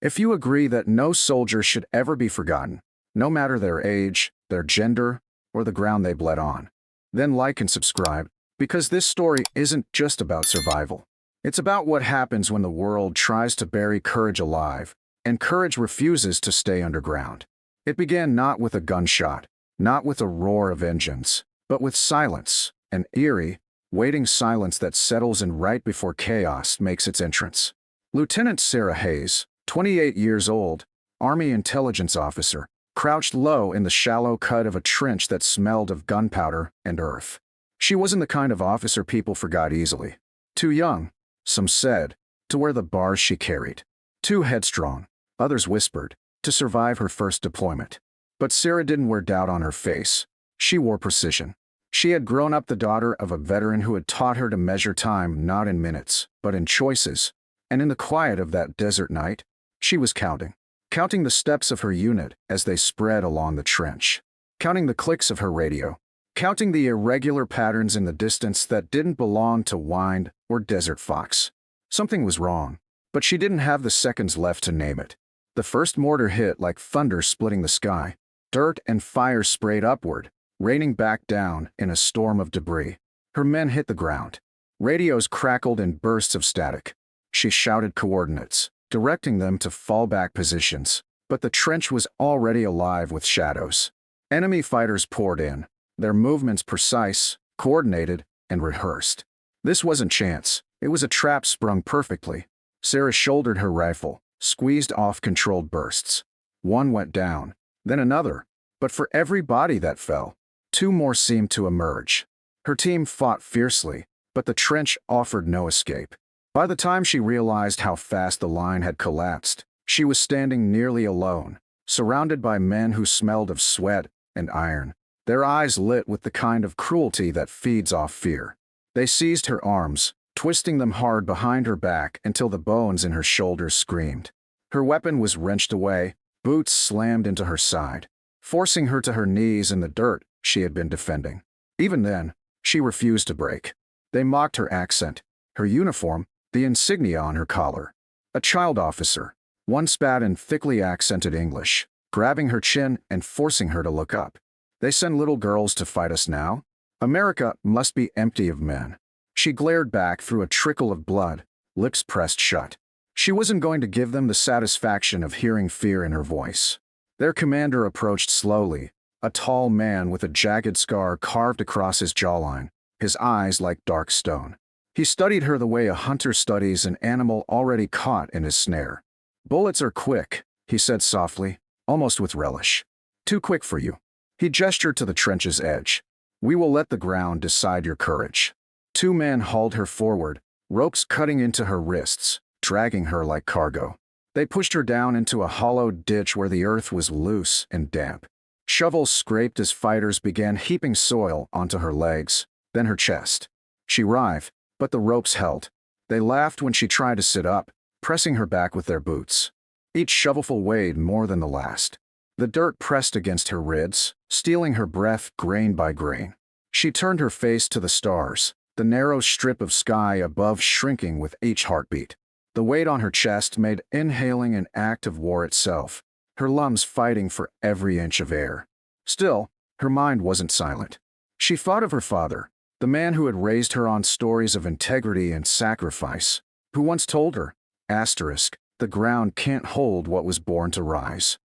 If you agree that no soldier should ever be forgotten, no matter their age, their gender, or the ground they bled on, then like and subscribe, because this story isn't just about survival. It's about what happens when the world tries to bury courage alive, and courage refuses to stay underground. It began not with a gunshot, not with a roar of engines, but with silence, an eerie, waiting silence that settles in right before chaos makes its entrance. Lieutenant Sarah Hayes, 28 years old, Army intelligence officer, crouched low in the shallow cut of a trench that smelled of gunpowder and earth. She wasn't the kind of officer people forgot easily. Too young, some said, to wear the bars she carried. Too headstrong, others whispered, to survive her first deployment. But Sarah didn't wear doubt on her face. She wore precision. She had grown up the daughter of a veteran who had taught her to measure time not in minutes, but in choices. And in the quiet of that desert night, she was counting the steps of her unit as they spread along the trench, counting the clicks of her radio, counting the irregular patterns in the distance that didn't belong to Wind or Desert Fox. Something was wrong, but she didn't have the seconds left to name it. The first mortar hit like thunder splitting the sky. Dirt and fire sprayed upward, raining back down in a storm of debris. Her men hit the ground. Radios crackled in bursts of static. She shouted coordinates, directing them to fallback positions, but the trench was already alive with shadows. Enemy fighters poured in, their movements precise, coordinated, and rehearsed. This wasn't chance, it was a trap sprung perfectly. Sarah shouldered her rifle, squeezed off controlled bursts. One went down, then another, but for every body that fell, two more seemed to emerge. Her team fought fiercely, but the trench offered no escape. By the time she realized how fast the line had collapsed, she was standing nearly alone, surrounded by men who smelled of sweat and iron, their eyes lit with the kind of cruelty that feeds off fear. They seized her arms, twisting them hard behind her back until the bones in her shoulders screamed. Her weapon was wrenched away, boots slammed into her side, forcing her to her knees in the dirt she had been defending. Even then, she refused to break. They mocked her accent, her uniform, the insignia on her collar. A child officer, one spat in thickly accented English, grabbing her chin and forcing her to look up. They send little girls to fight us now? America must be empty of men. She glared back through a trickle of blood, lips pressed shut. She wasn't going to give them the satisfaction of hearing fear in her voice. Their commander approached slowly, a tall man with a jagged scar carved across his jawline, his eyes like dark stone. He studied her the way a hunter studies an animal already caught in his snare. "Bullets are quick," he said softly, almost with relish. "Too quick for you." He gestured to the trench's edge. "We will let the ground decide your courage." Two men hauled her forward, ropes cutting into her wrists, dragging her like cargo. They pushed her down into a hollowed ditch where the earth was loose and damp. Shovels scraped as fighters began heaping soil onto her legs, then her chest. She writhed, but the ropes held. They laughed when she tried to sit up, pressing her back with their boots. Each shovelful weighed more than the last. The dirt pressed against her ribs, stealing her breath grain by grain. She turned her face to the stars, the narrow strip of sky above shrinking with each heartbeat. The weight on her chest made inhaling an act of war itself, her lungs fighting for every inch of air. Still, her mind wasn't silent. She thought of her father, the man who had raised her on stories of integrity and sacrifice, who once told her, "The ground can't hold what was born to rise."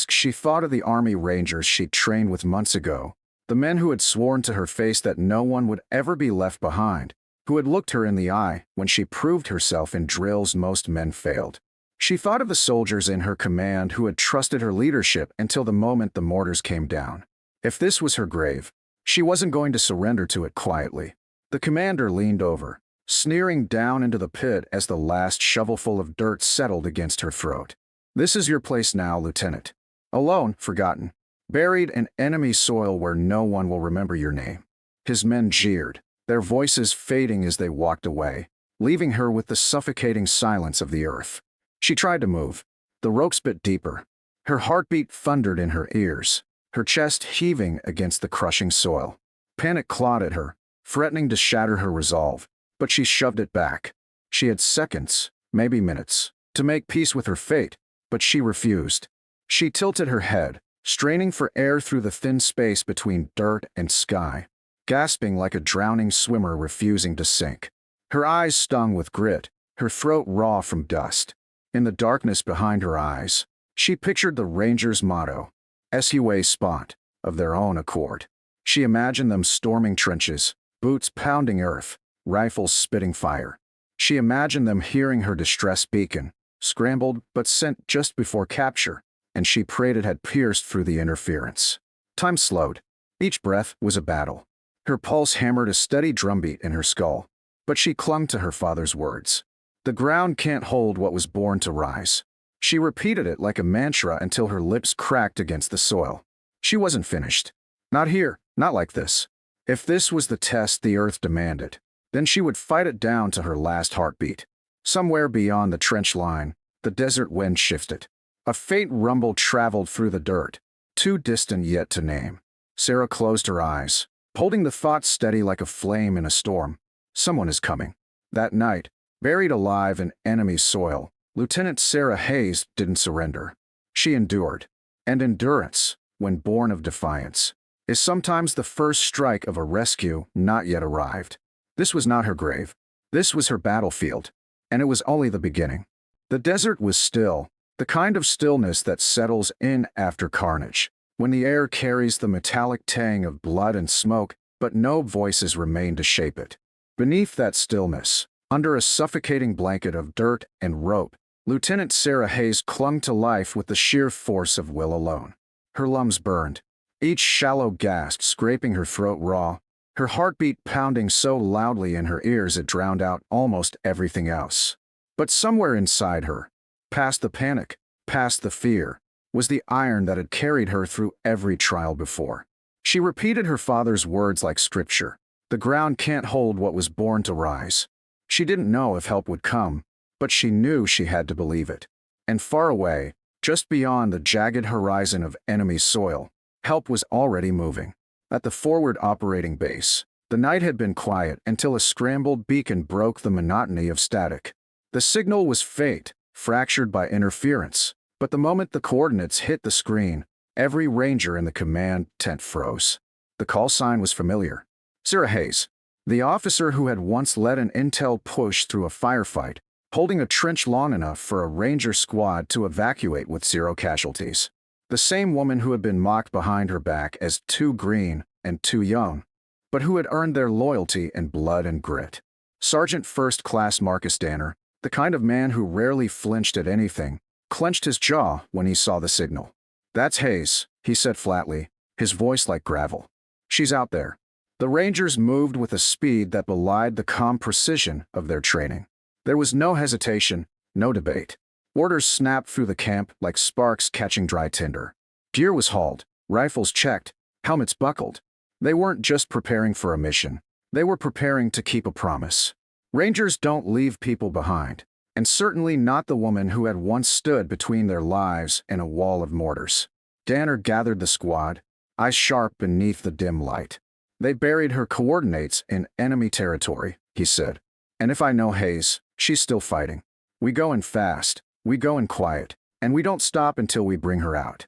She thought of the Army Rangers she'd trained with months ago, the men who had sworn to her face that no one would ever be left behind, who had looked her in the eye when she proved herself in drills most men failed. She thought of the soldiers in her command who had trusted her leadership until the moment the mortars came down. If this was her grave, she wasn't going to surrender to it quietly. The commander leaned over, sneering down into the pit as the last shovelful of dirt settled against her throat. "This is your place now, Lieutenant. Alone, forgotten, buried in enemy soil where no one will remember your name." His men jeered, their voices fading as they walked away, leaving her with the suffocating silence of the earth. She tried to move. The ropes bit deeper. Her heartbeat thundered in her ears, her chest heaving against the crushing soil. Panic clawed at her, threatening to shatter her resolve, but she shoved it back. She had seconds, maybe minutes. to make peace with her fate, but she refused. She tilted her head, straining for air through the thin space between dirt and sky, gasping like a drowning swimmer refusing to sink. Her eyes stung with grit, her throat raw from dust. In the darkness behind her eyes, she pictured the Rangers' motto, "Sua spont," of their own accord. She imagined them storming trenches, boots pounding earth, rifles spitting fire. She imagined them hearing her distress beacon, scrambled but sent just before capture, and she prayed it had pierced through the interference. Time slowed. Each breath was a battle. Her pulse hammered a steady drumbeat in her skull, but she clung to her father's words. The ground can't hold what was born to rise. She repeated it like a mantra until her lips cracked against the soil. She wasn't finished. Not here, not like this. If this was the test the earth demanded, then she would fight it down to her last heartbeat. Somewhere beyond the trench line, the desert wind shifted. A faint rumble traveled through the dirt, too distant yet to name. Sarah closed her eyes, holding the thought steady like a flame in a storm. Someone is coming. That night, buried alive in enemy soil, Lieutenant Sarah Hayes didn't surrender. She endured. And endurance, when born of defiance, is sometimes the first strike of a rescue not yet arrived. This was not her grave. This was her battlefield. And it was only the beginning. The desert was still, the kind of stillness that settles in after carnage, when the air carries the metallic tang of blood and smoke, but no voices remain to shape it. Beneath that stillness, under a suffocating blanket of dirt and rope, Lieutenant Sarah Hayes clung to life with the sheer force of will alone. Her lungs burned, each shallow gasp scraping her throat raw, her heartbeat pounding so loudly in her ears it drowned out almost everything else. But somewhere inside her, past the panic, past the fear, was the iron that had carried her through every trial before. She repeated her father's words like scripture. The ground can't hold what was born to rise. She didn't know if help would come, but she knew she had to believe it. And far away, just beyond the jagged horizon of enemy soil, help was already moving. At the forward operating base, the night had been quiet until a scrambled beacon broke the monotony of static. The signal was faint, fractured by interference, but the moment the coordinates hit the screen, every ranger in the command tent froze. The call sign was familiar. Sarah Hayes, the officer who had once led an intel push through a firefight, holding a trench long enough for a ranger squad to evacuate with 0 casualties. The same woman who had been mocked behind her back as too green and too young, but who had earned their loyalty in blood and grit. Sergeant First Class Marcus Danner, the kind of man who rarely flinched at anything, clenched his jaw when he saw the signal. "That's Hayes," he said flatly, his voice like gravel. "She's out there." The Rangers moved with a speed that belied the calm precision of their training. There was no hesitation, no debate. Orders snapped through the camp like sparks catching dry tinder. Gear was hauled, rifles checked, helmets buckled. They weren't just preparing for a mission. They were preparing to keep a promise. Rangers don't leave people behind, and certainly not the woman who had once stood between their lives and a wall of mortars. Danner gathered the squad, eyes sharp beneath the dim light. "They buried her coordinates in enemy territory," he said. "And if I know Hayes, she's still fighting. We go in fast, we go in quiet, and we don't stop until we bring her out."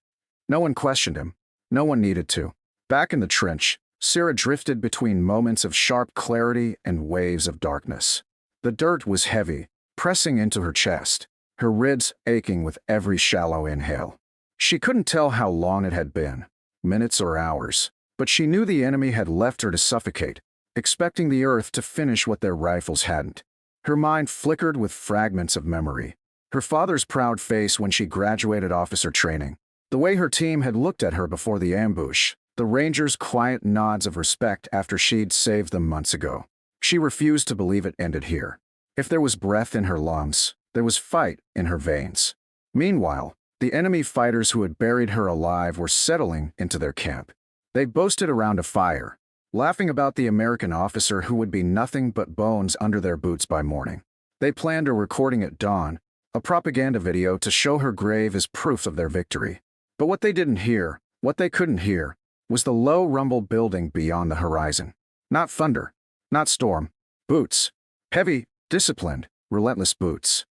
No one questioned him. No one needed to. Back in the trench, Sarah drifted between moments of sharp clarity and waves of darkness. The dirt was heavy, pressing into her chest, her ribs aching with every shallow inhale. She couldn't tell how long it had been, minutes or hours, but she knew the enemy had left her to suffocate, expecting the earth to finish what their rifles hadn't. Her mind flickered with fragments of memory. Her father's proud face when she graduated officer training, the way her team had looked at her before the ambush, the Rangers' quiet nods of respect after she'd saved them months ago. She refused to believe it ended here. If there was breath in her lungs, there was fight in her veins. Meanwhile, the enemy fighters who had buried her alive were settling into their camp. They boasted around a fire, laughing about the American officer who would be nothing but bones under their boots by morning. They planned a recording at dawn, a propaganda video to show her grave as proof of their victory. But what they didn't hear, what they couldn't hear, was the low rumble building beyond the horizon. Not thunder, not storm. Boots. Heavy, disciplined, relentless boots.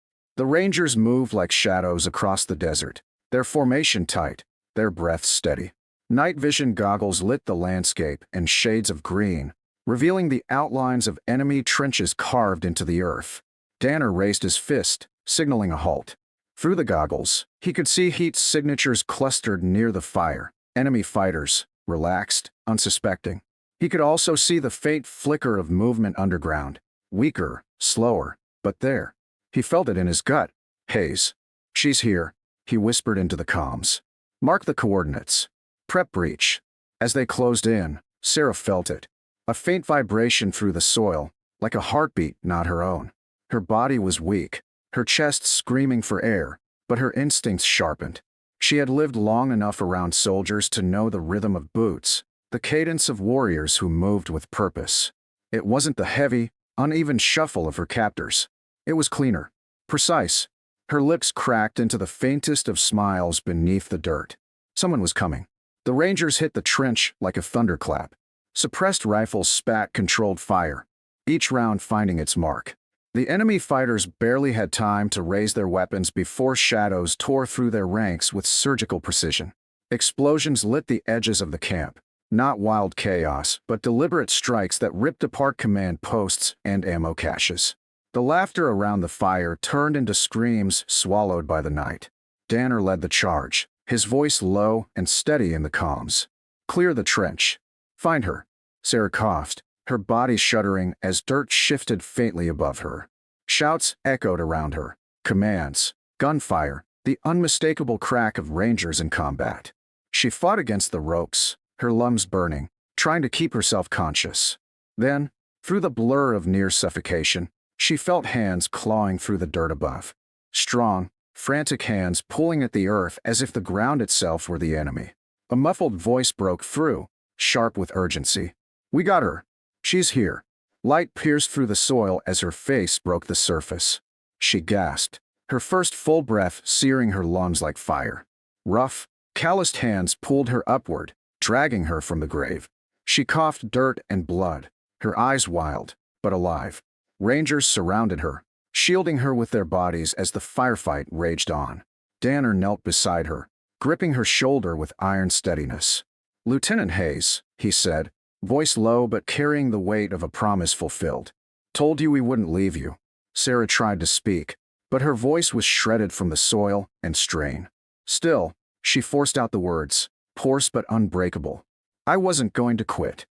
The Rangers moved like shadows across the desert, their formation tight, their breath steady. Night vision goggles lit the landscape in shades of green, revealing the outlines of enemy trenches carved into the earth. Danner raised his fist, signaling a halt. Through the goggles, he could see Heat's signatures clustered near the fire, enemy fighters, relaxed, unsuspecting. He could also see the faint flicker of movement underground, weaker, slower, but there. He felt it in his gut. Hayes. She's here, he whispered into the comms. Mark the coordinates. Prep breach. As they closed in, Sarah felt it. A faint vibration through the soil, like a heartbeat not her own. Her body was weak, her chest screaming for air, but her instincts sharpened. She had lived long enough around soldiers to know the rhythm of boots, the cadence of warriors who moved with purpose. It wasn't the heavy, uneven shuffle of her captors. It was cleaner, precise. Her lips cracked into the faintest of smiles beneath the dirt. Someone was coming. The Rangers hit the trench like a thunderclap. Suppressed rifles spat controlled fire, each round finding its mark. The enemy fighters barely had time to raise their weapons before shadows tore through their ranks with surgical precision. Explosions lit the edges of the camp, not wild chaos, but deliberate strikes that ripped apart command posts and ammo caches. The laughter around the fire turned into screams swallowed by the night. Danner led the charge, his voice low and steady in the comms. Clear the trench. Find her. Sarah coughed, her body shuddering as dirt shifted faintly above her. Shouts echoed around her. Commands, gunfire, the unmistakable crack of Rangers in combat. She fought against the ropes, her lungs burning, trying to keep herself conscious. Then, through the blur of near suffocation, she felt hands clawing through the dirt above. Strong, frantic hands pulling at the earth as if the ground itself were the enemy. A muffled voice broke through, sharp with urgency. We got her. She's here. Light pierced through the soil as her face broke the surface. She gasped, her first full breath searing her lungs like fire. Rough, calloused hands pulled her upward, dragging her from the grave. She coughed dirt and blood, her eyes wild, but alive. Rangers surrounded her, shielding her with their bodies as the firefight raged on. Danner knelt beside her, gripping her shoulder with iron steadiness. Lieutenant Hayes, he said, voice low but carrying the weight of a promise fulfilled. Told you we wouldn't leave you. Sarah tried to speak, but her voice was shredded from the soil and strain. Still, she forced out the words, hoarse but unbreakable. I wasn't going to quit.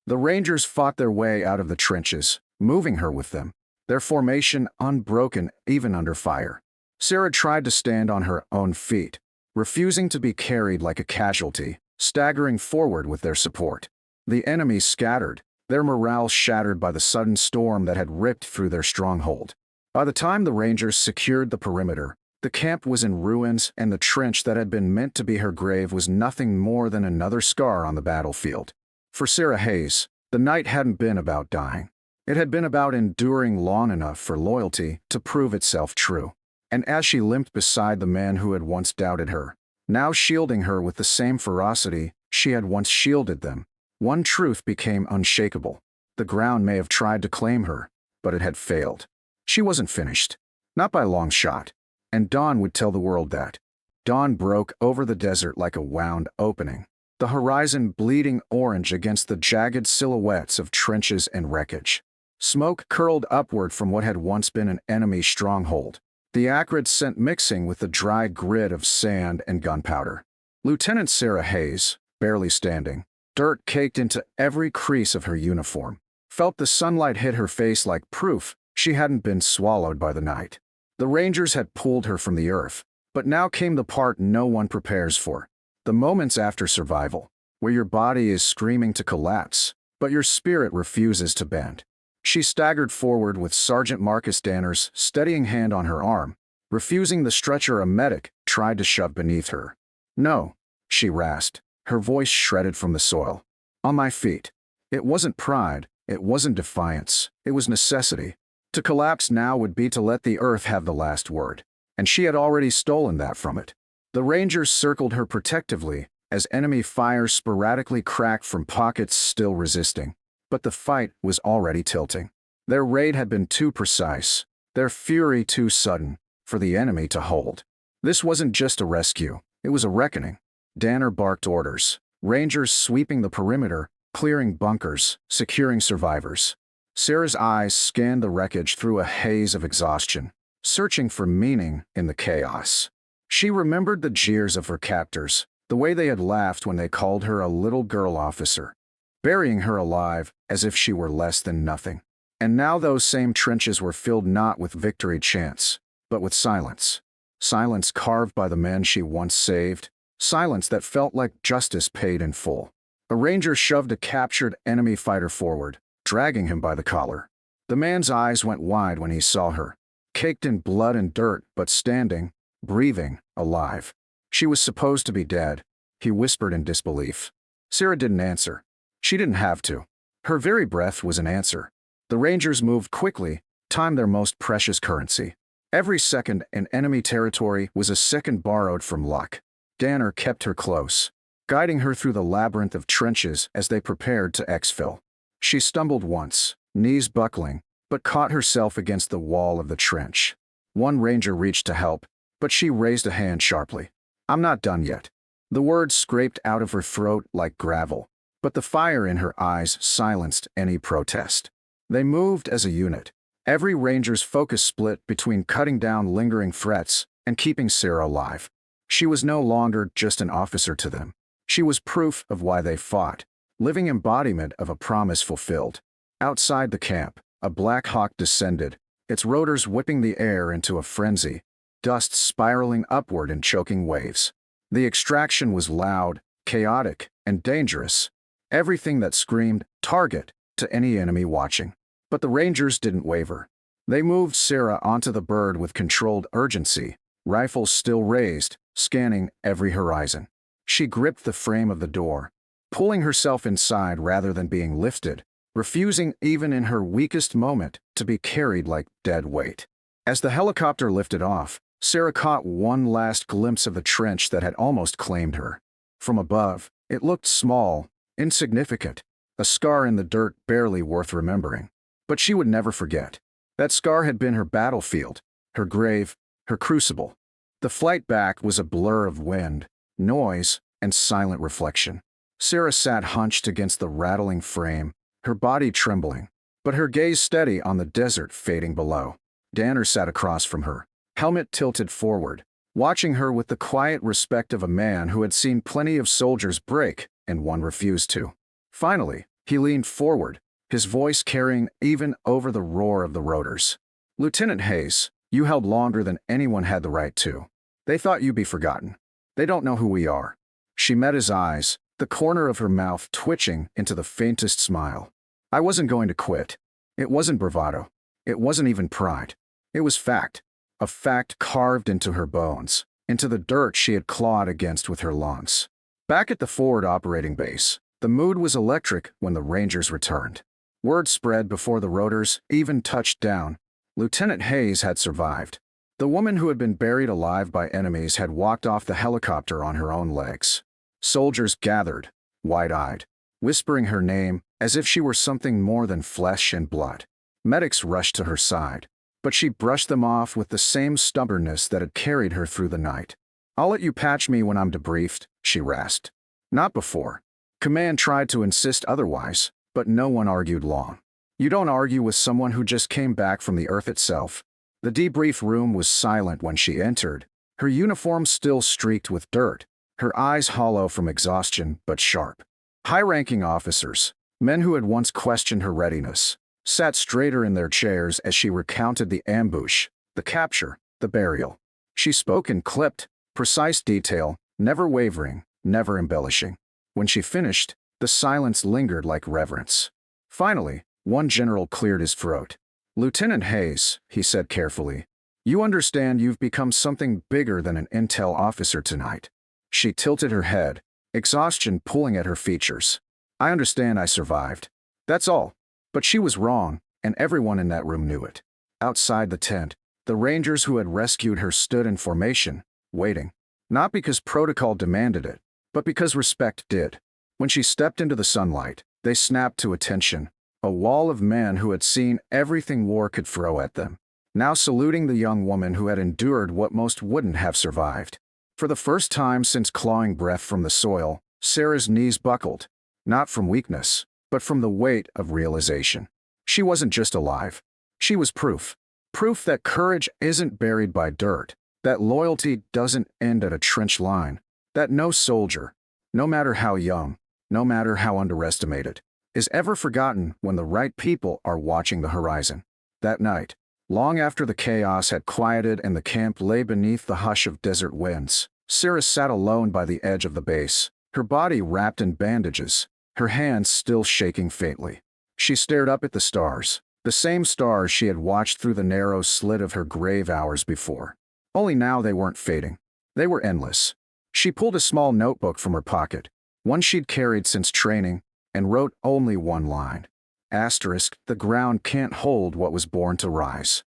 The Rangers fought their way out of the trenches, moving her with them, their formation unbroken even under fire. Sarah tried to stand on her own feet, refusing to be carried like a casualty, staggering forward with their support. The enemy scattered, their morale shattered by the sudden storm that had ripped through their stronghold. By the time the Rangers secured the perimeter, the camp was in ruins and the trench that had been meant to be her grave was nothing more than another scar on the battlefield. For Sarah Hayes, the night hadn't been about dying. It had been about enduring long enough for loyalty to prove itself true. And as she limped beside the man who had once doubted her, now shielding her with the same ferocity she had once shielded them, one truth became unshakable. The ground may have tried to claim her, but it had failed. She wasn't finished. Not by a long shot. And dawn would tell the world that. Dawn broke over the desert like a wound opening, the horizon bleeding orange against the jagged silhouettes of trenches and wreckage. Smoke curled upward from what had once been an enemy stronghold, the acrid scent mixing with the dry grit of sand and gunpowder. Lieutenant Sarah Hayes, barely standing, dirt caked into every crease of her uniform, felt the sunlight hit her face like proof she hadn't been swallowed by the night. The Rangers had pulled her from the earth, but now came the part no one prepares for. The moments after survival, where your body is screaming to collapse, but your spirit refuses to bend. She staggered forward with Sergeant Marcus Danner's steadying hand on her arm, refusing the stretcher a medic tried to shove beneath her. No, she rasped, her voice shredded from the soil. On my feet. It wasn't pride, it wasn't defiance, it was necessity. To collapse now would be to let the earth have the last word, and she had already stolen that from it. The Rangers circled her protectively as enemy fire sporadically cracked from pockets still resisting. But the fight was already tilting. Their raid had been too precise, their fury too sudden. for the enemy to hold. This wasn't just a rescue, it was a reckoning. Danner barked orders. Rangers sweeping the perimeter, clearing bunkers, securing survivors. Sarah's eyes scanned the wreckage through a haze of exhaustion, searching for meaning in the chaos. She remembered the jeers of her captors, the way they had laughed when they called her a little girl officer, burying her alive as if she were less than nothing. And now those same trenches were filled not with victory chants, but with silence. Silence carved by the men she once saved, silence that felt like justice paid in full. A ranger shoved a captured enemy fighter forward, dragging him by the collar. The man's eyes went wide when he saw her, caked in blood and dirt, but standing, breathing, alive. She was supposed to be dead, he whispered in disbelief. Sarah didn't answer. She didn't have to. Her very breath was an answer. The Rangers moved quickly, timed their most precious currency. Every second in enemy territory was a second borrowed from luck. Danner kept her close, guiding her through the labyrinth of trenches as they prepared to exfil. She stumbled once, knees buckling, but caught herself against the wall of the trench. One ranger reached to help, but she raised a hand sharply. "I'm not done yet." The words scraped out of her throat like gravel, but the fire in her eyes silenced any protest. They moved as a unit. Every ranger's focus split between cutting down lingering threats and keeping Sarah alive. She was no longer just an officer to them. She was proof of why they fought, living embodiment of a promise fulfilled. Outside the camp, a Black Hawk descended, its rotors whipping the air into a frenzy, dust spiraling upward in choking waves. The extraction was loud, chaotic, and dangerous, everything that screamed, "Target," to any enemy watching. But the Rangers didn't waver. They moved Sarah onto the bird with controlled urgency, rifles still raised, scanning every horizon. She gripped the frame of the door, pulling herself inside rather than being lifted, refusing even in her weakest moment to be carried like dead weight. As the helicopter lifted off, Sarah caught one last glimpse of the trench that had almost claimed her. From above, it looked small, insignificant, a scar in the dirt barely worth remembering. But she would never forget. That scar had been her battlefield, her grave, her crucible. The flight back was a blur of wind, noise, and silent reflection. Sarah sat hunched against the rattling frame, her body trembling, but her gaze steady on the desert fading below. Danner sat across from her, helmet tilted forward, watching her with the quiet respect of a man who had seen plenty of soldiers break and one refused to. Finally, he leaned forward, his voice carrying even over the roar of the rotors. "Lieutenant Hayes, you held longer than anyone had the right to. They thought you'd be forgotten. They don't know who we are." She met his eyes, the corner of her mouth twitching into the faintest smile. "I wasn't going to quit." It wasn't bravado. It wasn't even pride. It was fact. A fact carved into her bones, into the dirt she had clawed against with her lungs. Back at the forward operating base, the mood was electric when the Rangers returned. Word spread before the rotors even touched down. Lieutenant Hayes had survived. The woman who had been buried alive by enemies had walked off the helicopter on her own legs. Soldiers gathered, wide-eyed, whispering her name as if she were something more than flesh and blood. Medics rushed to her side, but she brushed them off with the same stubbornness that had carried her through the night. "I'll let you patch me when I'm debriefed," she rasped. Not before. Command tried to insist otherwise, but no one argued long. You don't argue with someone who just came back from the earth itself. The debrief room was silent when she entered, her uniform still streaked with dirt, her eyes hollow from exhaustion but sharp. High-ranking officers, men who had once questioned her readiness, sat straighter in their chairs as she recounted the ambush, the capture, the burial. She spoke in clipped, precise detail, never wavering, never embellishing. When she finished, the silence lingered like reverence. Finally, one general cleared his throat. "Lieutenant Hayes," he said carefully, "you understand you've become something bigger than an intel officer tonight." She tilted her head, exhaustion pulling at her features. "I understand I survived. That's all." But she was wrong, and everyone in that room knew it. Outside the tent, the Rangers who had rescued her stood in formation, waiting. Not because protocol demanded it, but because respect did. When she stepped into the sunlight, they snapped to attention, a wall of men who had seen everything war could throw at them. now saluting the young woman who had endured what most wouldn't have survived. For the first time since clawing breath from the soil, Sarah's knees buckled, not from weakness, but from the weight of realization. She wasn't just alive. She was proof. Proof that courage isn't buried by dirt, that loyalty doesn't end at a trench line, that no soldier, no matter how young, no matter how underestimated, is ever forgotten when the right people are watching the horizon. That night, long after the chaos had quieted and the camp lay beneath the hush of desert winds, Sarah sat alone by the edge of the base, her body wrapped in bandages, her hands still shaking faintly. She stared up at the stars, the same stars she had watched through the narrow slit of her grave hours before. Only now they weren't fading. They were endless. She pulled a small notebook from her pocket, one she'd carried since training, and wrote only one line. Asterisk, the ground can't hold what was born to rise.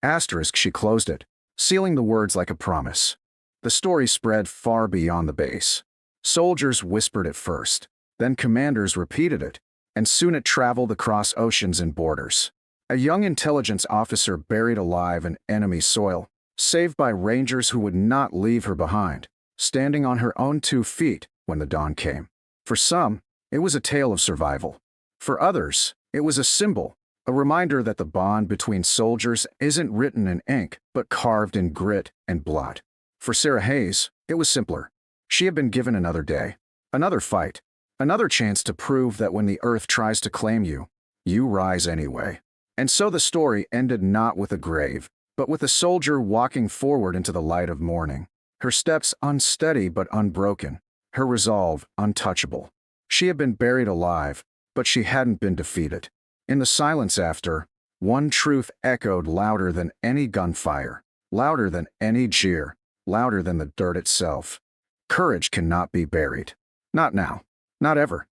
Asterisk, she closed it, sealing the words like a promise. The story spread far beyond the base. Soldiers whispered it first, then commanders repeated it, and soon it traveled across oceans and borders. A young intelligence officer buried alive in enemy soil, saved by rangers who would not leave her behind, standing on her own 2 feet when the dawn came. For some, it was a tale of survival. For others, it was a symbol, a reminder that the bond between soldiers isn't written in ink, but carved in grit and blood. For Sarah Hayes, it was simpler. She had been given another day, another fight, another chance to prove that when the earth tries to claim you, you rise anyway. And so the story ended not with a grave, but with a soldier walking forward into the light of morning, her steps unsteady but unbroken, her resolve untouchable. She had been buried alive, but she hadn't been defeated. In the silence after, one truth echoed louder than any gunfire, louder than any jeer, louder than the dirt itself. Courage cannot be buried. Not now. Not ever.